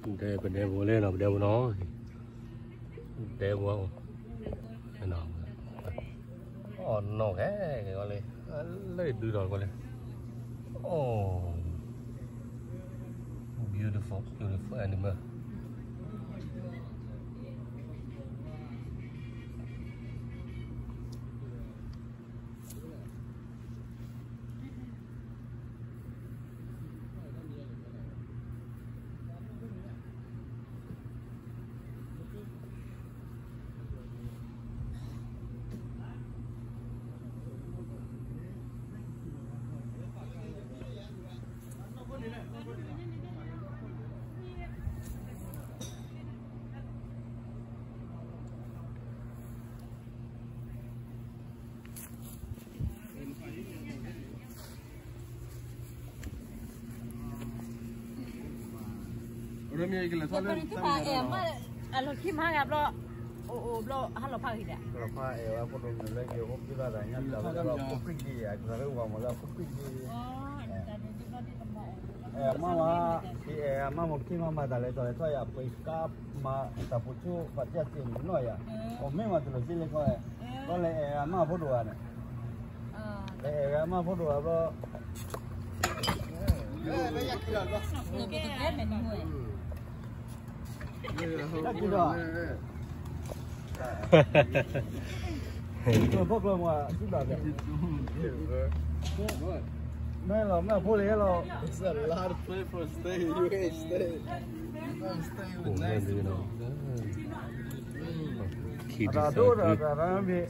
Đây bên đây vừa lên là đeo nó đeo vào cái nào nó cái gọi là lấy đưa rồi gọi là beautiful animal. Udah mi ikut lepas Tapi itu pak, kalau kim hangap lo, lo halo pak tidak. Kalau Pak aku dulu lagi aku juga tanya kalau kuping dia, kalau uang malah kuping dia. Tadi juga di tempat. Mama mungkin mama dah lepas itu ya perikap tapucu baca tim no ya. Memang tu sih lekoi. Kalau mama bodoh kan. Mama bodoh apa? Banyak kira tu. Kita kan menunggu. Lagi dah. Bốc luôn mà chút đợt này. Mấy là mấy phố đấy là. It's a lot of play for stay. You ain't stay. Stay with nice. Ada tu ada ramai.